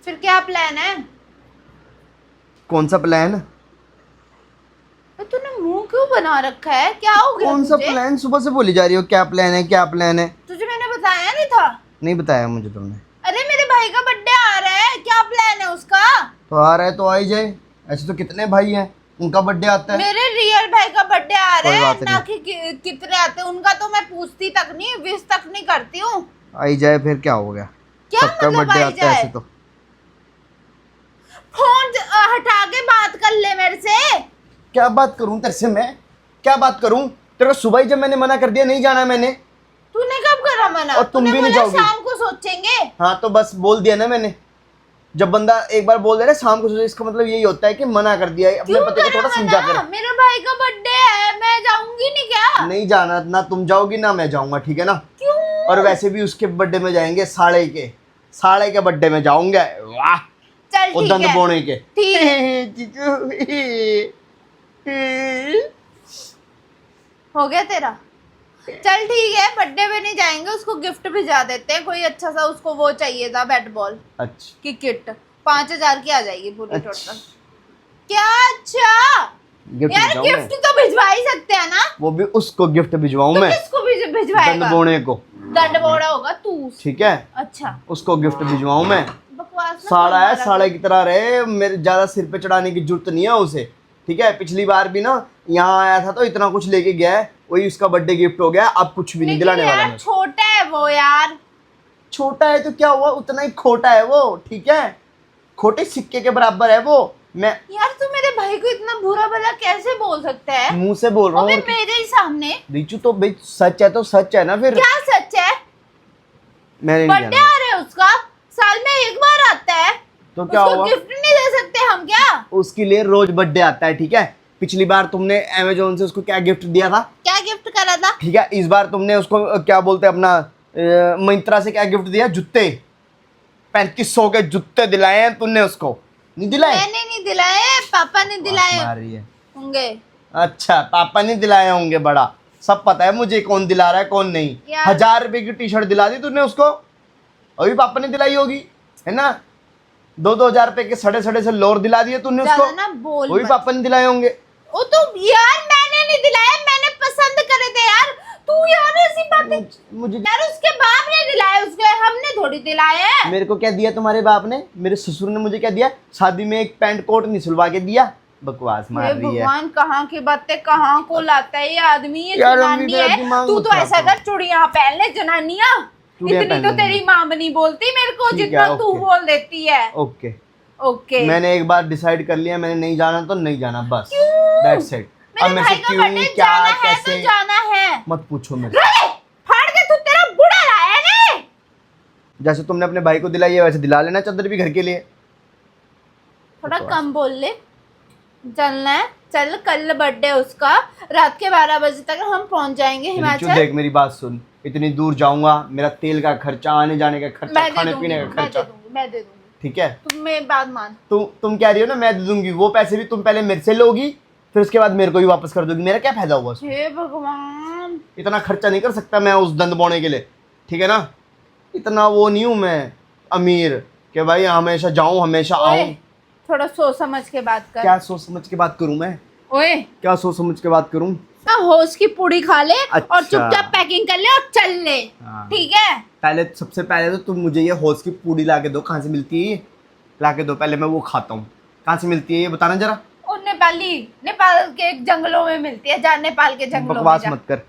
फिर क्या प्लान है? कौन सा प्लान? तूने मुंह क्यों बना रखा है? क्या हो गया कौन सा तुझे? प्लान? सुबह से बोली जा रही हो क्या प्लान है क्या प्लान है। तुझे मैंने बताया नहीं था? नहीं बताया मुझे तुमने। अरे मेरे भाई का बर्थडे आ रहा है, क्या प्लान है उसका? तो आ रहा है तो आ ही जाए। ऐसे तो कितने भाई हैं, उनका बर्थडे आता है। मेरे रियल भाई का बर्थडे आ रहा कोई है बात ना कि कितने आते हैं। उनका तो मैं पूछती तक नहीं, विश तक नहीं करती हूँ। आ ही जाए फिर क्या हो गया। क्या सबका मतलब बर्थडे आई आता है जाए? ऐसे तो। फोन हटा के बात कर ले मेरे से। क्या बात करूं तेरे से मैं? क्या बात करूं? तेरे को सुबह ही जब मैंने मना कर दिया नहीं जाना मैंने। तूने कब करा मना? और तुम तूने भी नहीं बोला जाओगी। शाम को सोचेंगे। हाँ तो बस बोल दिया ना मैंने। जब बंदा एक बार बोल दे ना शाम को सोचे, इसका मतलब यही होता है कि मना कर दिया है। अपने क्यों पति को करा थोड़ा समझा मना? कर। मेरे भाई का बर्थडे है, मैं जाऊंगी नहीं क्या? नहीं जाना, ना तुम जाओगी ना मैं जाऊंगा, ठीक है ना। क्यों? और वैसे भी उसके बर्थडे में जाएंगे, साले के बर्थडे में जाऊंगे। वाह। चल ठीक दंद है। बोने के। ठीक हो गया तेरा? चल ठीक है, बर्थडे पे नहीं जाएंगे, उसको गिफ्ट भिजा देते हैं कोई अच्छा सा। उसको वो चाहिए था, बैट बॉल अच्छा की किट। 5,000 की आ जाएगी पूरी अच्छा। टोटल। क्या अच्छा? गिफ्ट यार भिजवाऊं मैं? गिफ्ट तो भिजवा ही सकते हैं ना। वो भी उसको गिफ्ट भिजवाऊं तो मैं? किसको दंद भिजवाएगा? बोने को। दंड बोड़ा होगा तू। ठीक है, अच्छा उसको गिफ्ट भिजवाऊं मैं। बकवास ना साड़ा है, कर मारा साड़े कर। की तरह रहे, मेरे ज्यादा सिर पे चढ़ाने की जरूरत नहीं है उसे। ठीक है, पिछली बार भी ना यहाँ आया था तो इतना कुछ लेके गया है, वही उसका बर्थडे गिफ्ट हो गया। अब कुछ भी नहीं लेकिन दिलाने वाला यार मैं। छोटा है वो यार। छोटा है तो क्या हुआ, उतना ही खोटा है वो। ठीक है, खोटे सिक्के के बराबर है वो। मैं यार तू मेरे भाई को इतना बुरा भला कैसे बोल सकता है? मुंह से बोल रहा और हूँ। फिर मेरे ही सामने। रीचू तो भाई सच है तो सच है ना फिर। क्या सच है? मैंने नहीं बर्थडे जाना। आ रहा है उसका, साल में एक बार आता है। तो क्या उसको हुआ? गिफ्ट नहीं दे सकते हम क्या? उसके लिए रोज बर्थडे आता है। ठीक है, पिछली बार तुमने अमेजोन से उसको क्या गिफ्ट दिया था? क्या गिफ्ट करा था? ठीक है, इस बार तुमने उसको क्या बोलते हैं अपना मिंत्रा से क्या गिफ्ट दिया? जूते। 3500 के जूते दिलाए हैं तुमने उसको, नहीं दिलाए? मैंने नहीं दिलाए, पापा ने दिलाए मार रही है। होंगे। अच्छा, पापा ने दिलाए होंगे, बड़ा सब पता है मुझे कौन दिला रहा है कौन नहीं। यार। 1000 रुपए की टी शर्ट दिला दी तूने उसको, अभी पापा ने दिलाई होगी, है ना। 2-2 हजार रुपए के सड़े सड़े से लोअर दिला दिए तूने उसको, ज्यादा ना बोल वही मत। पापा ने दिलाए होंगे। वो तो यार मैंने नहीं दिलाया, मैंने पसंद करे थे यार। तू यार ऐसी बातें। मुझे यार उसके बाप ने दिलाए, उसके हमने थोड़ी दिलाए हैं। मेरे को क्या दिया तुम्हारे बाप ने? मेरे ससुर ने मुझे क्या दिया? शादी में एक पैंट कोट नहीं सिलवा के दिया। बकवास मार हे रही है भगवान, कहाँ की बातें कहाँ को लाता है ये आदमी, ये यार, जनानी अम्मी मेरा है। दिमाग तू मत तो खराब ऐसा करो। कर, चूड़ियां पहन ले जनानियां। चूड़ियां इतनी पहन तो लूंगा। तेरी माँ भी नहीं बोलती मेरे को ठीक है, जितना तू ओके। बोल देती है। Okay, okay. मैंने एक बार डिसाइड कर लिया, मैंने नहीं जाना तो नहीं जाना, बस क्यों? That's it. अब मेरे मैं भाई से का क्यों बर्थडे क्या जाना है तो कैसे जाना है। मत पूछो मेरे। अरे, फाड़ दे, तू तेरा बुढ़ा लाया ने। जैसे तुमने अपने भाई को दिलाई है वैसे दिला लेना चादर भी घर के लिए। थोड़ा कम बोल ले। चलना है, चल कल बर्थडे उसका, रात के 12 बजे तक हम पहुंच जाएंगे रिचू हिमाचल। देख मेरी बात सुन, इतनी दूर जाऊंगा, मेरा तेल का खर्चा, आने जाने का खर्चा, मैं दे खाने दूंगी, पीने का मैं दे खर्चा। दूंगी, मैं दे दूंगी। ठीक है, तुम मेरी बात मान। तुम कह रही हो ना मैं दे दूंगी, वो पैसे भी तुम पहले मेरे से लोगी, फिर उसके बाद मेरे को भी वापस कर दोगी। मेरा क्या फायदा हुआ उसमें? हे भगवान। इतना खर्चा नहीं कर सकता मैं उस दंद बोने के लिए, ठीक है ना। इतना वो नहीं हूं मैं अमीर कि भाई हमेशा जाऊं हमेशा ओए, आऊं। थोड़ा सोच समझ के बात कर। क्या सोच समझ के बात करूं मैं? ओए, क्या सोच समझ के बात करूं? होश की पूड़ी खा ले अच्छा। और चुपचाप पैकिंग कर ले और चल ले। हाँ। ठीक है। पहले सबसे पहले तो तुम मुझे ये होश की पूड़ी ला के दो, कहाँ से मिलती है ये? ला के दो पहले, मैं वो खाता हूँ। कहाँ से मिलती है ये बताना जरा। और नेपाल के जंगलों में मिलती है, जा नेपाल के जंगलों में बकवास जा। मत कर।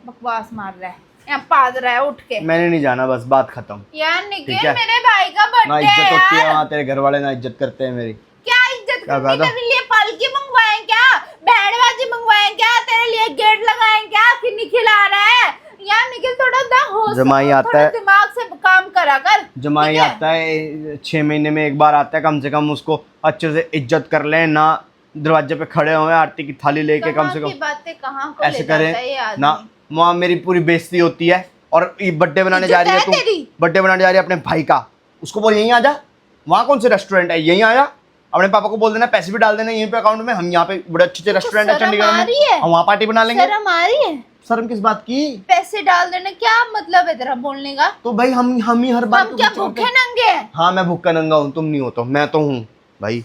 बकवास मार रहा है, यहाँ पाद रहा है उठ के। मैंने नहीं जाना, बस बात खत्म। यार निखिल, ठीक है। मेरे भाई का ना बर्थडे इज्जत है होती है यार। वहाँ, तेरे घर वाले ना इज्जत करते हैं मेरी। क्या इज्जत क्या करनी? कहा था? तेरे लिए पालकी मंगवाए क्या? बैंडबाजी मंगवाए क्या? तेरे लिए गेट लगाए क्या कि निखिल आ रहा है? यार निखिल, थोड़ा दा होश, जमाई आता थोड़ा है। दिमाग से काम करा कर। जमाई ठीक है? आता है 6 महीने में एक बार आता है, कम से कम उसको अच्छे से इज्जत कर लें ना। दरवाजे पे खड़े हुए आरती की थाली लेके कम कहाँ से की कम बातें कहाँ को ऐसे ले जाता है ये करें आदमी। ना। वहाँ मेरी पूरी बेइज्जती होती है। और ये बर्थडे बनाने जा रही है इज्जत है तेरी? तुम, बर्थडे बनाने जा रही है अपने भाई का, उसको बोल यहीं आ जा। वहाँ कौन से रेस्टोरेंट है, यहीं आ जा। अपने पापा को बोल देना पैसे भी डाल देना यहीं पे अकाउंट में, हम यहाँ पे बड़े अच्छे अच्छे रेस्टोरेंट है शर्म चंडीगढ़ आ में, रही है? हम वहाँ पार्टी बना लेंगे। शर्म आ रही है? शर्म किस बात की? पैसे डाल देना, क्या मतलब है तेरा बोलने का? तो भाई हम ही हर बार हम क्या भूखे नंगे हैं? हाँ मैं भूखा नंगा हूँ, तुम नहीं हो तो मैं तो हूँ भाई।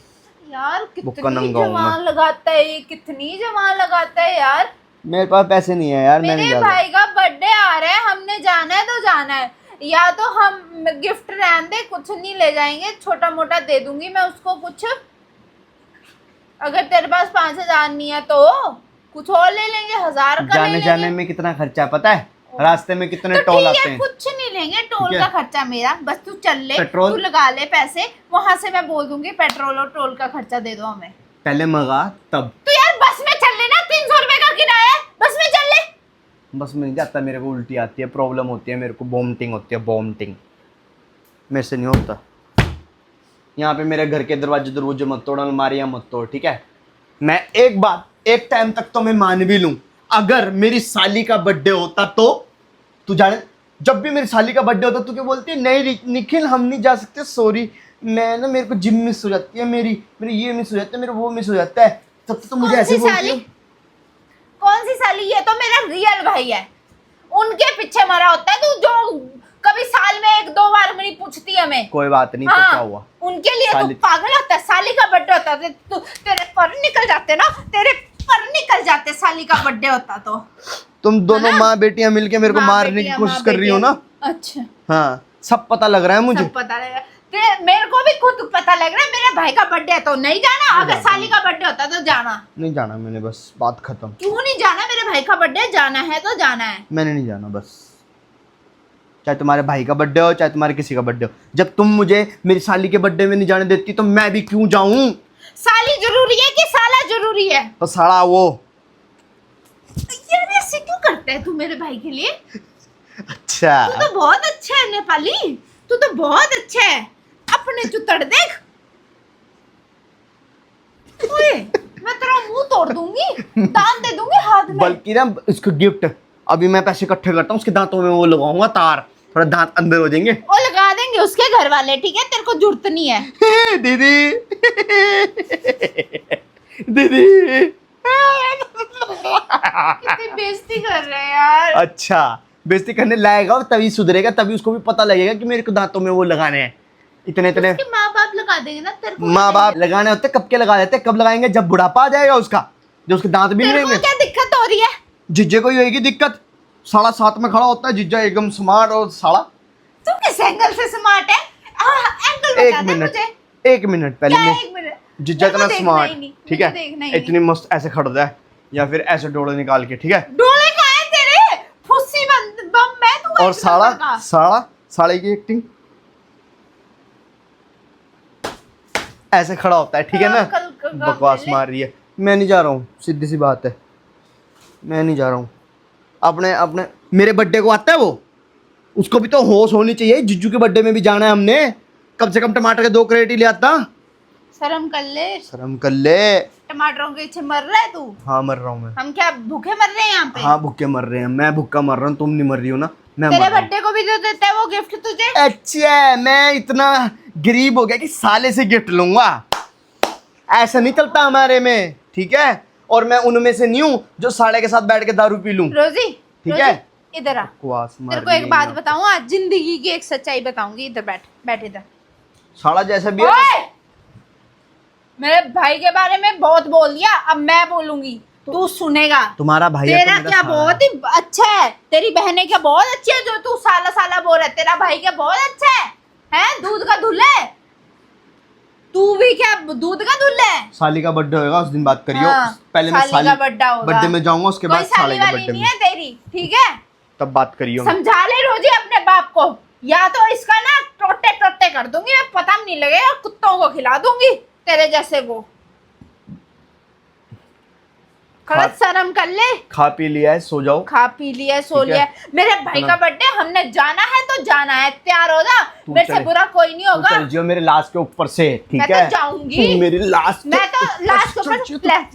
यार भूखा कितनी नंगा हूँ जवान लगाता है ये, कितनी जवान लगाता है यार। मेरे पास पैसे नहीं है यार, मैं नहीं मेरे जा भाई का बर्थडे आ रहा है, हमने जाना है तो जाना है। या तो हम गिफ्ट रहने दे, कुछ नहीं ले जाएंगे, छोटा मोटा दे दूंगी मैं उसको कुछ। अगर तेरे पास 5,000 नहीं है तो कुछ और ले लेंगे, 1,000 का जाने ले जाने लेंगे। में कितना खर्चा है पता है? रास्ते में कितने तो टोल ठीक आते है, हैं। कुछ नहीं लेंगे, टोल ठीक का है। खर्चा मेरा, बस तू चल ले, पेट्रोल? तू लगा ले पैसे, वहां से मैं बोल दूंगी पेट्रोल और टोल का खर्चा दे दो हमें। पहले मंगा तब। तो यार बस में चल लेना, 300 रुपए का किराया है, बस में चल ले। बस में नहीं जाता, मेरे को उल्टी आती है, प्रॉब्लम होती है, मेरे को वॉमिटिंग होती है, वॉमिटिंग मेरे से नहीं होता। यहाँ पे मेरे घर के दरवाजे मत तोड़, अलमारियाँ मत तोड़, ठीक है? मैं एक बात, एक टाइम तक तो मैं मान भी लूं, अगर मेरी साली का बर्थडे होता तो तू जाने, जब भी मेरी साली का बर्थडे होता तू क्या बोलती है? नहीं निखिल हम नहीं जा सकते, सॉरी, मैं ना मेरे को जिम मिस हो जाती है, मेरी ये मिस हो जाता है, मेरा वो मिस हो जाता है, तब तो मुझे ऐसे बोलती है। कौन सी साली? ये तो मेरा रियल भाई है, उनके पीछे मरा होता है तू, जो कभी साल में 1-2 बार मेरी पूछती है हमें। कोई बात नहीं, तो क्या हुआ? उनके लिए तू पागल होता है। साली का बर्थडे होता है तो तेरे पर निकल जाते ना, तेरे पर निकल जाते साली का बर्थडे होता तो। तुम दोनों माँ बेटियां मिलके मेरे को मारने की कोशिश कर रही हो ना? अच्छा हाँ सब पता लग रहा है मुझे। सब पता लग रहा है, मेरे को भी खुद पता लग रहा है। मेरे भाई का बर्थडे है तो नहीं जाना, अगर साली का बर्थडे होता तो जाना। नहीं जाना मैंने, बस बात खत्म। क्यों नहीं जाना? मेरे भाई का बर्थडे जाना है तो जाना है। मैंने नहीं जाना, बस चाहे तुम्हारे भाई का बर्थडे हो चाहे तुम्हारे किसी का बर्थडे हो, जब तुम मुझे मेरी साली के बर्थडे में नहीं जाने देती तो मैं भी क्यों जाऊं? साली जरूरी है कि साला जरूरी है? तो साला वो। यार ऐसे क्यों करता है तू मेरे भाई के लिए? अच्छा तू तो बहुत अच्छा है नेपाली, तू तो बहुत अच्छा है। अपने चुतड़ देख, ओए मैं तेरा मुंह तोड़ दूंगी, दांत दे दूंगी हाथ में। बल्कि ना इसको गिफ्ट, अभी मैं पैसे इकट्ठे करता हूँ, उसके दांतों में वो लगाऊंगा तार, थोड़ा दांत अंदर हो जाएंगे। वो लगा देंगे उसके घर वाले, ठीक है? तेरे को जरूरत नहीं है। दीदी दीदी कितनी बेइज्जती कर रहे हैं यार। अच्छा बेइज्जती करने लाएगा तभी सुधरेगा, तभी उसको भी पता लगेगा कि मेरे को दांतों में वो लगाने हैं। इतने उसके माँ बाप लगा देंगे ना तेरे को। माँ बाप लगाने होते कब के लगा देते, कब लगाएंगे? जब बुढ़ापा आ जाएगा उसका, जब उसके दांत भी नहीं तेरे को रहेंगे। क्या दिक्कत हो रही है? जिज्जे को ही होगी दिक्कत, 7:30 में खड़ा होता है जिज्जा एकदम स्मार्ट और साला। तू किस एंगल से स्मार्ट है? एंगल एक बता दे मिनट मुझे। एक मिनट पहले क्या मैं, एक मिनट? जिज्जा मेरे को इतना देखना स्मार्ट, ही नहीं, ठीक मुझे है? देखना ही नहीं। इतनी मस्त ऐसे खड़ा है या फिर ऐसे डोले निकाल के, ठीक है? डोले कहाँ है तेरे? फुस्सी बम मैं तू। और साला साला साले की एक्टिंग ऐसे खड़ा होता है, ठीक है ना? बकवास मार रही है। मैं नहीं जा रहा हूँ, सीधी सी बात है, मैं नहीं जा रहा हूँ। अपने अपने मेरे बर्थडे को आता है वो, उसको भी तो होश होनी चाहिए। जिज्जू के बर्थडे में भी जाना है हमने, कम से कम टमाटर के 2 क्रेट ही ले आता। शर्म कर ले, शर्म कर ले। टमाटरों के पीछे मर रहा है तू। हाँ मर रहा हूँ मैं। हम क्या भूखे मर रहे हैं यहाँ पे? हाँ भूखे मर रहे हैं, मैं भूखा मर रहा हूँ, तुम नहीं मर रही हो ना, मैं मर तेरे रहा हूँ। बर्थडे को भी दे देता है वो गिफ्ट तुझे। अच्छा मैं इतना गरीब हो गया कि साले से गिफ्ट लूंगा? ऐसा नहीं चलता हमारे में, ठीक है? और मैं उनमें से नहीं हूँ जो साले के साथ बैठ के दारू पी लूं, रोजी ठीक रोजी, है? इधर आ। बकवास मार तेरे को एक रही बात है। बताऊं, आज जिंदगी की एक सच्चाई बताऊंगी। इधर बैठ, बैठ इधर। साला जैसा भी है। ओए! मेरे भाई के बारे में बहुत बोल दिया, अब मैं बोलूंगी, तू सुनेगा। तुम्हारा भाई है तो तेरा मेरा क्या साला बहुत ही अच्छा है, तेरी बहनें क्या बहुत अच्छी है जो तू साला साला बोल रहा है। तेरा भाई क्या बहुत अच्छा है, हैं? दूध का धुल्ला है। तू भी क्या दूध का धुल्ला है? साली का बर्थडे होगा उस दिन बात करियो। हाँ, पहले मैं साली का बर्थडे होगा। बर्थडे में जाऊंगा, उसके कोई बाद साले साली का वाली बर्थडे नहीं में है तेरी, ठीक है? तब बात करियो। समझा ले रोजी अपने बाप को, या तो इसका ना टोटे टोटे कर दूंगी मैं, पता नहीं लगेगा, कुत्तों को खिला दूंगी तेरे जैसे को। खड़ा शर्म कर ले। खा पी लिया है, सो जाओ। खा पी लिया, सो ठीक है? लिया। मेरे भाई का बर्थडे, हमने जाना है तो जाना है, तैयार हो जा। तू मेरे से चले। बुरा कोई नहीं तू होगा। चल जियो मेरे लाश के ऊपर से, ठीक मैं है? तो जाऊंगी। मेरी लाश मैं तो लाश के ऊपर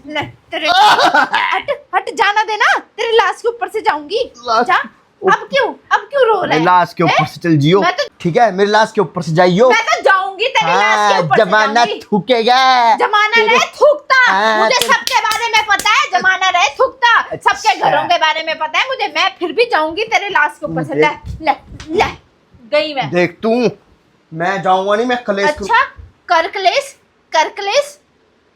ले तेरे हट हट जाना देना, तेरे लाश के ऊपर से जाऊंगी। लाश- जा। अब क्यों रो रहा मेरी है? लाश के ऊपर से चल जियो, मैं तो- ठीक है? मेरी लाश के ऊपर से जाइयो। मैं तो जाऊंगी तेरी लाश के ऊपर से जमाना जाऊंगी। थूकेगा। जमाना नहीं थूकता, हाँ, मुझे तेरे- सबके बारे में पता है, जमाना रहे थूकता। सबके अच्छा। घरों के बारे में पता है मुझे। मैं फिर भी जाऊंगी तेरे लाश के ऊपर से। ले ले ले गई मैं। देख तू, मैं जाऊंगा नहीं, मैं कलेश अच्छा कर क्लेश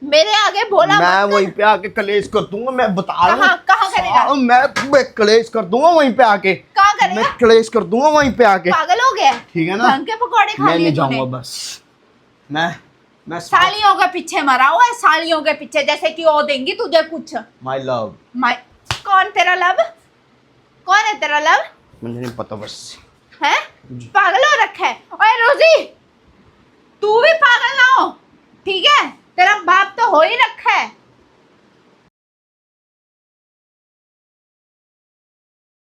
मेरे आगे बोला मैं मत कर। वहीं पे आके कलेश कर दूंगा, मैं बता रहा हूँ। कहाँ करेगा? हाँ, मैं कलेश कर दूंगा वहीं पे आके। कहाँ करेगा? मैं कलेश कर दूंगा वहीं पे आके। पागल हो गया? ठीक है ना? ढंग के पकौड़े खा मैं लिए नहीं तूने। जाऊंगा बस। मैं सालियों के पीछे मरा हुआ है, सालियों के पीछे, जैसे कि वो देंगी तुझे कुछ। My love. माय कौन तेरा लव? कौन है तेरा लव? मुझे नहीं पता बस। है पागल हो रखा है। ओए रोजी